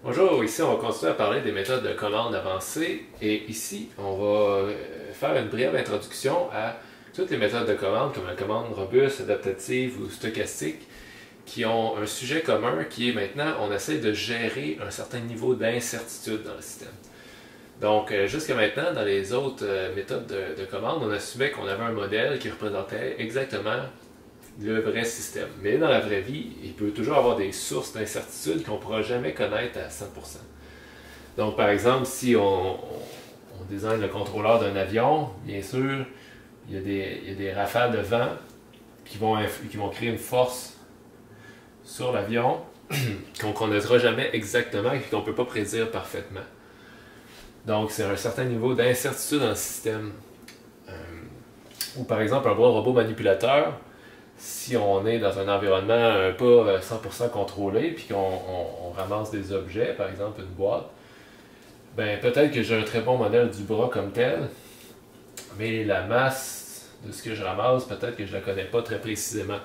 Bonjour, ici on va continuer à parler des méthodes de commande avancées et ici on va faire une brève introduction à toutes les méthodes de commande comme la commande robuste, adaptative ou stochastique qui ont un sujet commun qui est maintenant on essaie de gérer un certain niveau d'incertitude dans le système. Donc jusqu'à maintenant dans les autres méthodes de commande on assumait qu'on avait un modèle qui représentait exactement le vrai système. Mais dans la vraie vie, il peut toujours avoir des sources d'incertitude qu'on ne pourra jamais connaître à 100%. Donc, par exemple, si on désigne le contrôleur d'un avion, bien sûr, il y a des rafales de vent qui vont créer une force sur l'avion qu'on ne connaîtra jamais exactement et qu'on ne peut pas prédire parfaitement. Donc, c'est un certain niveau d'incertitude dans le système. Ou par exemple, un bon robot manipulateur, si on est dans un environnement pas 100% contrôlé, puis qu'on ramasse des objets, par exemple une boîte, ben peut-être que j'ai un très bon modèle du bras comme tel, mais la masse de ce que je ramasse, peut-être que je ne la connais pas très précisément.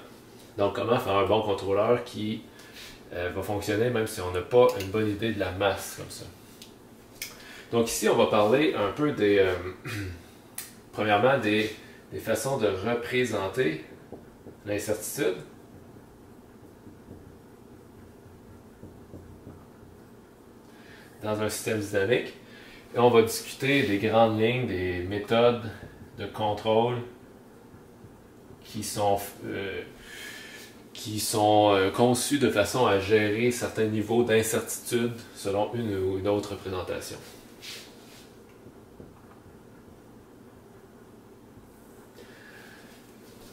Donc comment faire un bon contrôleur qui va fonctionner même si on n'a pas une bonne idée de la masse comme ça. Donc ici, on va parler un peu des, premièrement, des façons de représenter l'incertitude. Dans un système dynamique. Et on va discuter des grandes lignes, des méthodes de contrôle qui sont conçues de façon à gérer certains niveaux d'incertitude selon une ou une autre représentation.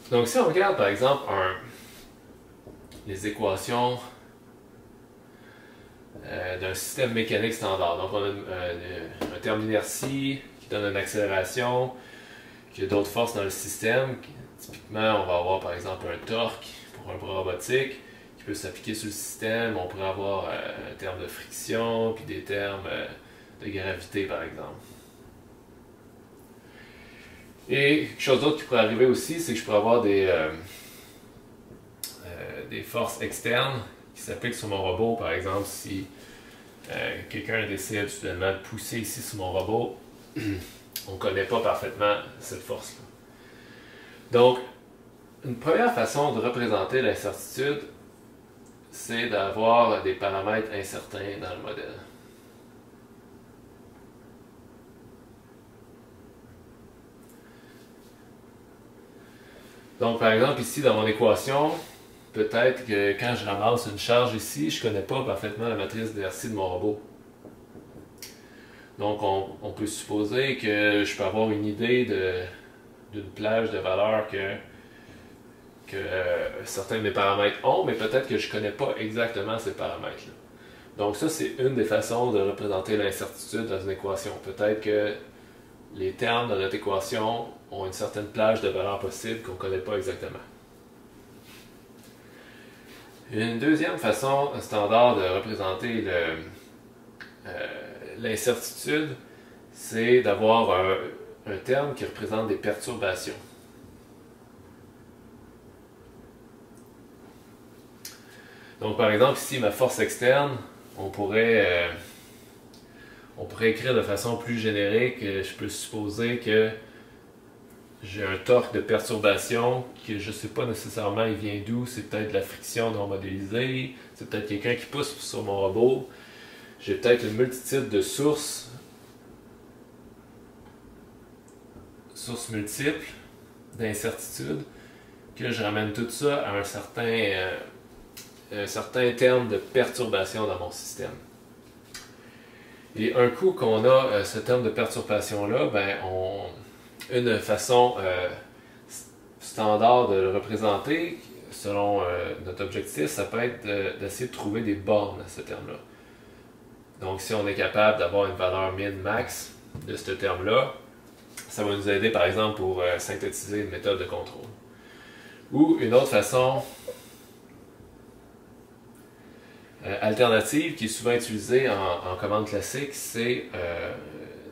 Donc si on regarde par exemple les équations d'un système mécanique standard. Donc on a un terme d'inertie qui donne une accélération, qui a d'autres forces dans le système. Typiquement, on va avoir par exemple un torque pour un bras robotique qui peut s'appliquer sur le système. On pourrait avoir un terme de friction, puis des termes de gravité par exemple. Et quelque chose d'autre qui pourrait arriver aussi, c'est que je pourrais avoir des forces externes qui s'appliquent sur mon robot. Par exemple, si quelqu'un décide soudainement de pousser ici sur mon robot, on ne connaît pas parfaitement cette force-là. Donc, une première façon de représenter l'incertitude, c'est d'avoir des paramètres incertains dans le modèle. Donc, par exemple, ici, dans mon équation, peut-être que quand je ramasse une charge ici, je ne connais pas parfaitement la matrice d'inertie de mon robot. Donc, on peut supposer que je peux avoir une idée d'une plage de valeurs que certains de mes paramètres ont, mais peut-être que je ne connais pas exactement ces paramètres-là. Donc ça, c'est une des façons de représenter l'incertitude dans une équation. Peut-être que les termes de notre équation ont une certaine plage de valeurs possibles qu'on ne connaît pas exactement. Une deuxième façon standard de représenter l'incertitude, c'est d'avoir un terme qui représente des perturbations. Donc par exemple, ici, ma force externe, on pourrait écrire de façon plus générique, je peux supposer que j'ai un torque de perturbation que je ne sais pas nécessairement il vient d'où, c'est peut-être de la friction non modélisée, c'est peut-être quelqu'un qui pousse sur mon robot. J'ai peut-être une multitude de sources multiples d'incertitudes, que je ramène tout ça à un certain terme de perturbation dans mon système. Et un coup qu'on a ce terme de perturbation-là, ben une façon standard de le représenter, selon notre objectif, ça peut être d'essayer de trouver des bornes à ce terme-là. Donc si on est capable d'avoir une valeur min-max de ce terme-là, ça va nous aider par exemple pour synthétiser une méthode de contrôle. Ou une autre façon alternative qui est souvent utilisée en commande classique, c'est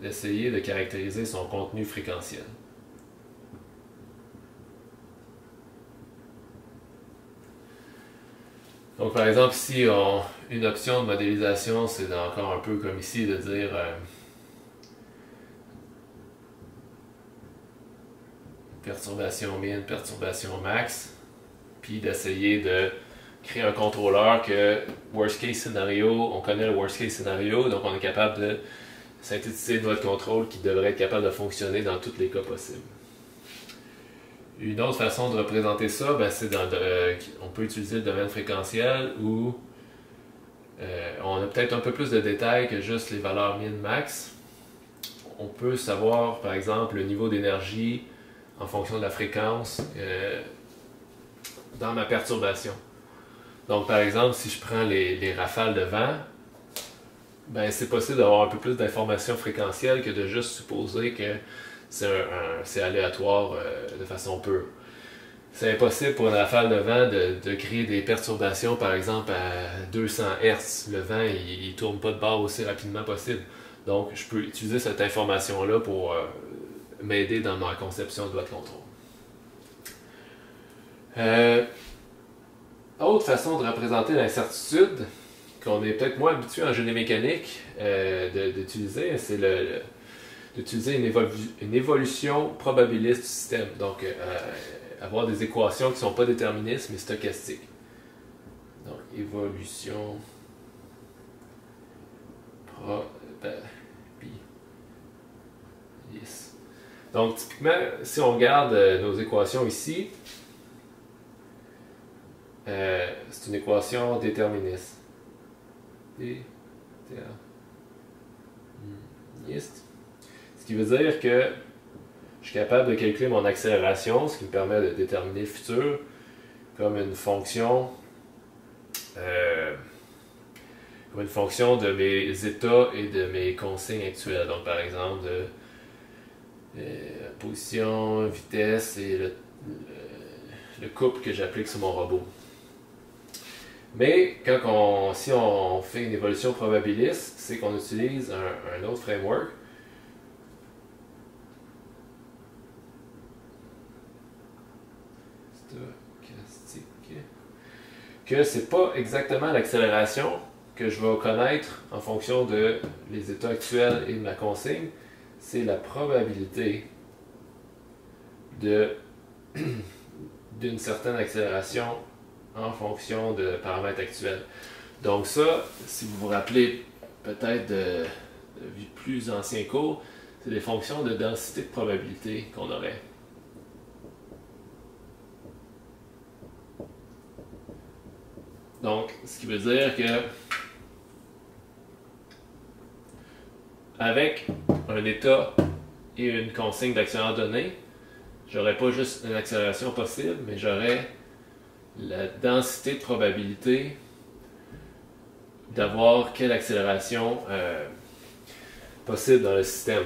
d'essayer de caractériser son contenu fréquentiel. Donc par exemple ici, une option de modélisation, c'est encore un peu comme ici de dire perturbation min, perturbation max, puis d'essayer de créer un contrôleur que worst case scénario, on connaît le worst case scénario, donc on est capable de synthétiser une loi de contrôle qui devrait être capable de fonctionner dans tous les cas possibles. Une autre façon de représenter ça, ben, c'est on peut utiliser le domaine fréquentiel où on a peut-être un peu plus de détails que juste les valeurs min-max. On peut savoir, par exemple, le niveau d'énergie en fonction de la fréquence dans ma perturbation. Donc, par exemple, si je prends les rafales de vent, ben, c'est possible d'avoir un peu plus d'informations fréquentielles que de juste supposer que c'est aléatoire de façon pure. C'est impossible pour une rafale de vent de créer des perturbations, par exemple, à 200 Hz. Le vent, il ne tourne pas de bord aussi rapidement possible. Donc, je peux utiliser cette information-là pour m'aider dans ma conception de loi de contrôle. Autre façon de représenter l'incertitude, qu'on est peut-être moins habitué en génie mécanique d'utiliser, c'est d'utiliser une évolution probabiliste du système. Donc, avoir des équations qui ne sont pas déterministes, mais stochastiques. Donc, évolution probabiliste. Donc, typiquement, si on regarde nos équations ici, c'est une équation déterministe. Déterministe. Ce qui veut dire que je suis capable de calculer mon accélération, ce qui me permet de déterminer le futur comme une fonction de mes états et de mes consignes actuelles. Donc, par exemple, de position, vitesse et le couple que j'applique sur mon robot. Mais si on fait une évolution probabiliste, c'est qu'on utilise un autre framework. Stochastique. Que c'est pas exactement l'accélération que je vais connaître en fonction de les états actuels et de ma consigne, c'est la probabilité d'une certaine accélération en fonction de paramètres actuels. Donc ça, si vous vous rappelez peut-être de plus anciens cours, c'est des fonctions de densité de probabilité qu'on aurait. Donc, ce qui veut dire que avec un état et une consigne d'accélérateur donnée, j'aurais pas juste une accélération possible, mais j'aurais la densité de probabilité d'avoir quelle accélération possible dans le système.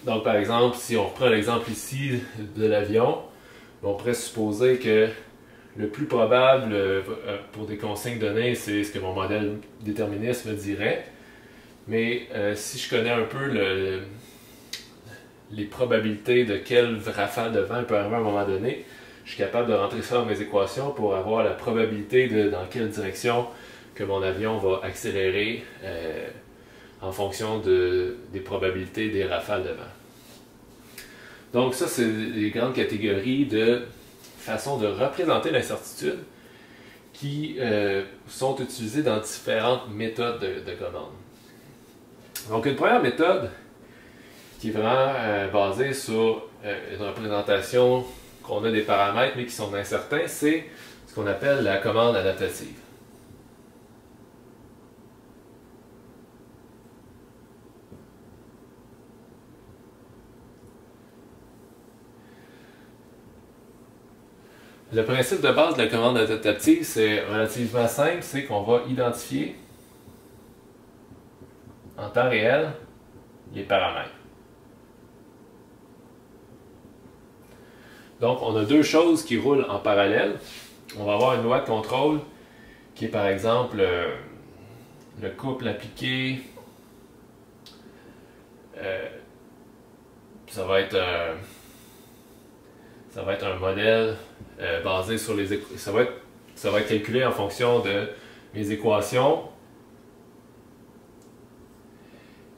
Donc, par exemple, si on reprend l'exemple ici de l'avion, on pourrait supposer que le plus probable pour des consignes données, c'est ce que mon modèle déterministe me dirait. Mais si je connais un peu les probabilités de quelle rafale de vent peut arriver à un moment donné, je suis capable de rentrer ça dans mes équations pour avoir la probabilité de dans quelle direction que mon avion va accélérer en fonction des probabilités des rafales de vent. Donc ça, c'est les grandes catégories de façons de représenter l'incertitude qui sont utilisées dans différentes méthodes de commande. Donc une première méthode qui est vraiment basée sur une représentation qu'on a des paramètres mais qui sont incertains, c'est ce qu'on appelle la commande adaptative. Le principe de base de la commande adaptative, c'est relativement simple, c'est qu'on va identifier en temps réel les paramètres. Donc, on a deux choses qui roulent en parallèle. On va avoir une loi de contrôle qui est par exemple le couple appliqué. Ça va être un modèle basé sur ça va être Ça va être calculé en fonction de mes équations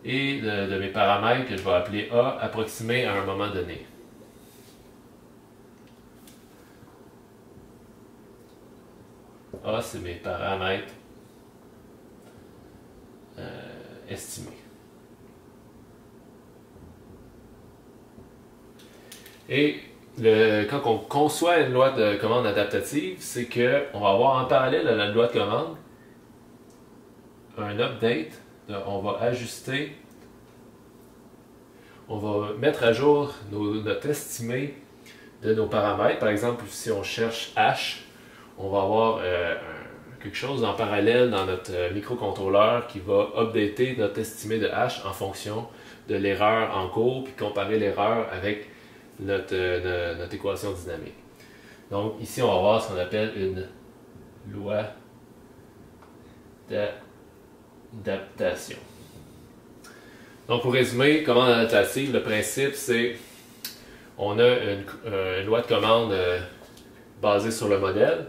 et de mes paramètres que je vais appeler A approximés à un moment donné. A, c'est mes paramètres estimés. Et quand on conçoit une loi de commande adaptative, c'est qu'on va avoir en parallèle à la loi de commande un update. On va ajuster, on va mettre à jour notre estimé de nos paramètres. Par exemple, si on cherche H, on va avoir quelque chose en parallèle dans notre microcontrôleur qui va updater notre estimé de H en fonction de l'erreur en cours, puis comparer l'erreur avec notre équation dynamique. Donc ici, on va voir ce qu'on appelle une loi d'adaptation. Donc pour résumer, commande adaptative, le principe c'est on a une loi de commande basée sur le modèle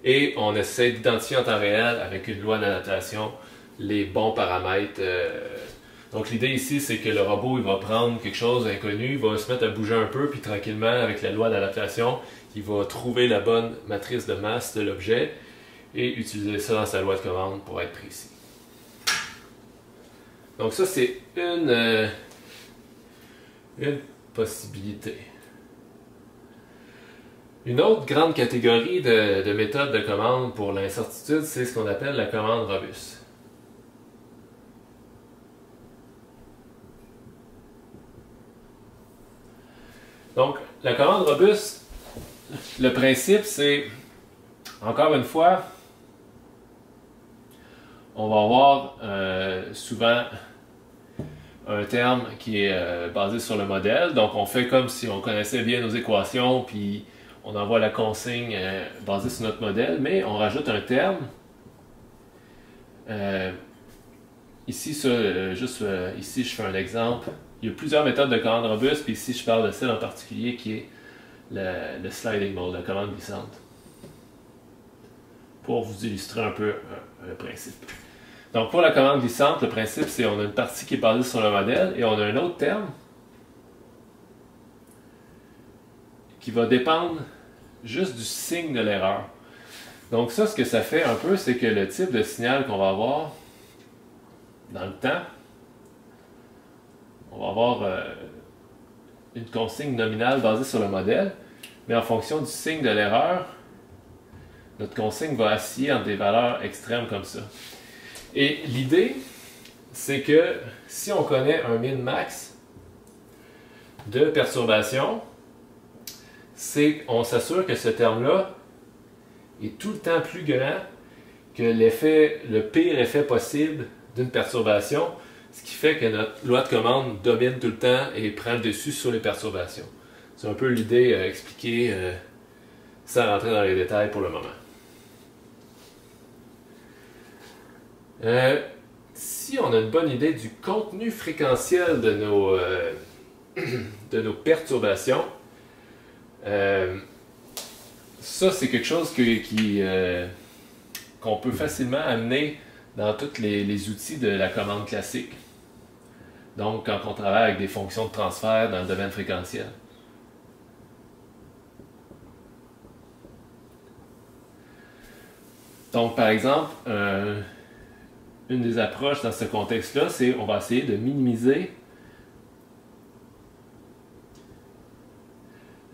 et on essaie d'identifier en temps réel avec une loi d'adaptation les bons paramètres. Donc l'idée ici c'est que le robot il va prendre quelque chose d'inconnu, il va se mettre à bouger un peu puis tranquillement avec la loi d'adaptation il va trouver la bonne matrice de masse de l'objet et utiliser ça dans sa loi de commande pour être précis. Donc ça, c'est une possibilité. Une autre grande catégorie de méthodes de commande pour l'incertitude, c'est ce qu'on appelle la commande robuste. Donc, la commande robuste, le principe, c'est, encore une fois, on va avoir souvent un terme qui est basé sur le modèle. Donc, on fait comme si on connaissait bien nos équations, puis on envoie la consigne basée sur notre modèle, mais on rajoute un terme. Ici, ici, je fais un exemple. Il y a plusieurs méthodes de commande robuste, puis ici, je parle de celle en particulier qui est le sliding mode, la commande glissante. Pour vous illustrer un peu le principe. Donc pour la commande glissante, le principe c'est qu'on a une partie qui est basée sur le modèle et on a un autre terme qui va dépendre juste du signe de l'erreur. Donc ça, ce que ça fait un peu, c'est que le type de signal qu'on va avoir dans le temps, on va avoir une consigne nominale basée sur le modèle, mais en fonction du signe de l'erreur, notre consigne va osciller entre des valeurs extrêmes comme ça. Et l'idée, c'est que si on connaît un min-max de perturbation, c'est qu'on s'assure que ce terme-là est tout le temps plus grand que le pire effet possible d'une perturbation, ce qui fait que notre loi de commande domine tout le temps et prend le dessus sur les perturbations. C'est un peu l'idée expliquée sans rentrer dans les détails pour le moment. Si on a une bonne idée du contenu fréquentiel de nos perturbations, ça c'est quelque chose qu'on peut facilement amener dans tous les outils de la commande classique. Donc quand on travaille avec des fonctions de transfert dans le domaine fréquentiel. Donc par exemple, une des approches dans ce contexte-là, c'est on va essayer de minimiser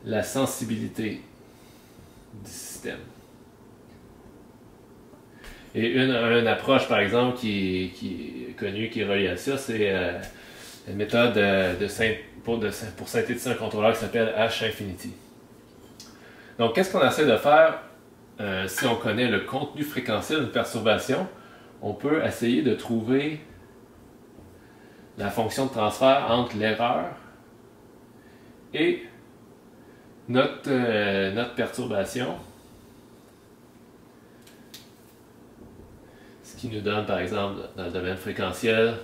la sensibilité du système. Et une approche, par exemple, qui est connue, qui est reliée à ça, c'est une méthode pour synthétiser un contrôleur qui s'appelle H-infinity. Donc, qu'est-ce qu'on essaie de faire si on connaît le contenu fréquentiel d'une perturbation? On peut essayer de trouver la fonction de transfert entre l'erreur et notre perturbation. Ce qui nous donne, par exemple, dans le domaine fréquentiel,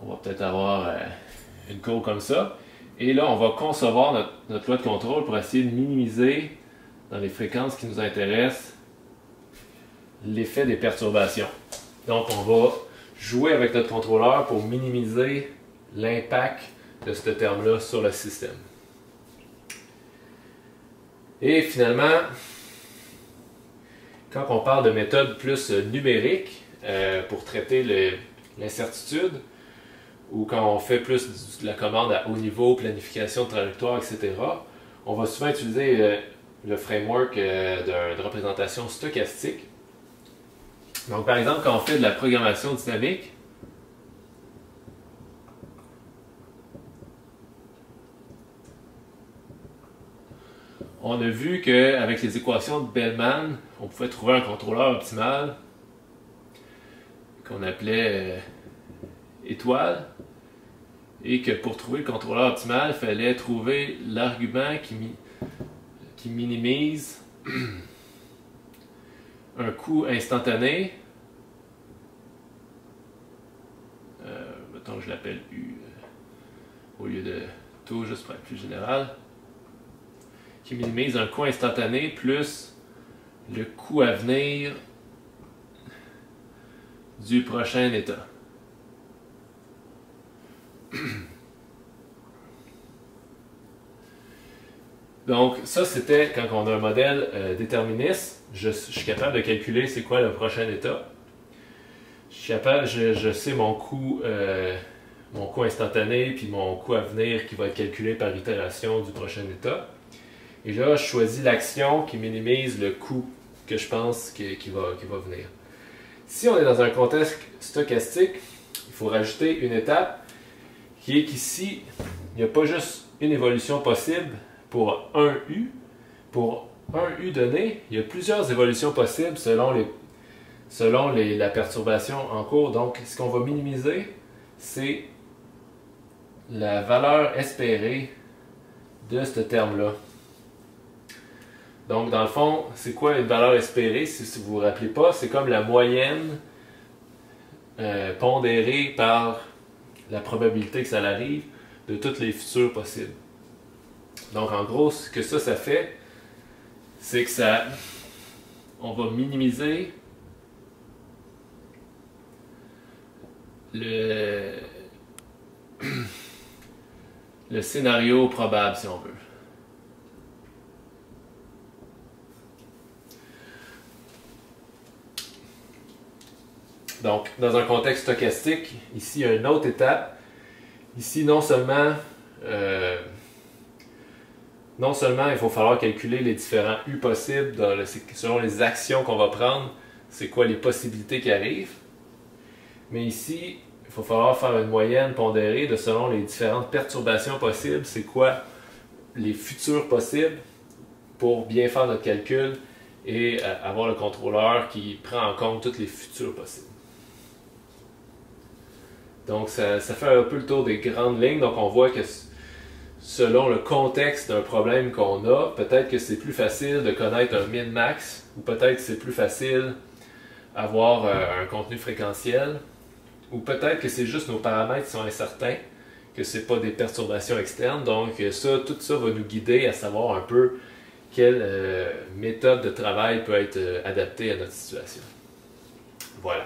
on va peut-être avoir une courbe comme ça. Et là, on va concevoir notre loi de contrôle pour essayer de minimiser dans les fréquences qui nous intéressent, l'effet des perturbations. Donc on va jouer avec notre contrôleur pour minimiser l'impact de ce terme-là sur le système. Et finalement, quand on parle de méthodes plus numériques pour traiter l'incertitude, ou quand on fait plus de la commande à haut niveau, planification de trajectoire, etc., on va souvent utiliser le framework de représentation stochastique. Donc par exemple, quand on fait de la programmation dynamique, on a vu qu'avec les équations de Bellman, on pouvait trouver un contrôleur optimal qu'on appelait étoile, et que pour trouver le contrôleur optimal, il fallait trouver l'argument qui minimise un coût instantané. Mettons que je l'appelle U au lieu de taux, juste pour être plus général. Qui minimise un coût instantané plus le coût à venir du prochain état. Donc ça c'était quand on a un modèle déterministe, je suis capable de calculer c'est quoi le prochain état. Je sais mon coût instantané puis mon coût à venir qui va être calculé par itération du prochain état. Et là, je choisis l'action qui minimise le coût que je pense qui va venir. Si on est dans un contexte stochastique, il faut rajouter une étape qui est qu'ici, il n'y a pas juste une évolution possible pour un U. Pour un U donné, il y a plusieurs évolutions possibles selon la perturbation en cours. Donc, ce qu'on va minimiser, c'est la valeur espérée de ce terme-là. Donc, dans le fond, c'est quoi une valeur espérée? Si vous ne vous rappelez pas, c'est comme la moyenne pondérée par la probabilité que ça arrive de tous les futurs possibles. Donc, en gros, ce que ça fait, c'est que on va minimiser le scénario probable, si on veut. Donc, dans un contexte stochastique, ici, il y a une autre étape. Ici, non seulement il faut falloir calculer les différents U possibles selon les actions qu'on va prendre, c'est quoi les possibilités qui arrivent, mais ici, il faut falloir faire une moyenne pondérée de selon les différentes perturbations possibles, c'est quoi les futurs possibles pour bien faire notre calcul et avoir le contrôleur qui prend en compte tous les futurs possibles. Donc ça fait un peu le tour des grandes lignes, donc on voit que selon le contexte d'un problème qu'on a, peut-être que c'est plus facile de connaître un min-max, ou peut-être que c'est plus facile d'avoir un contenu fréquentiel, ou peut-être que c'est juste nos paramètres qui sont incertains, que ce n'est pas des perturbations externes. Donc tout ça va nous guider à savoir un peu quelle méthode de travail peut être adaptée à notre situation. Voilà.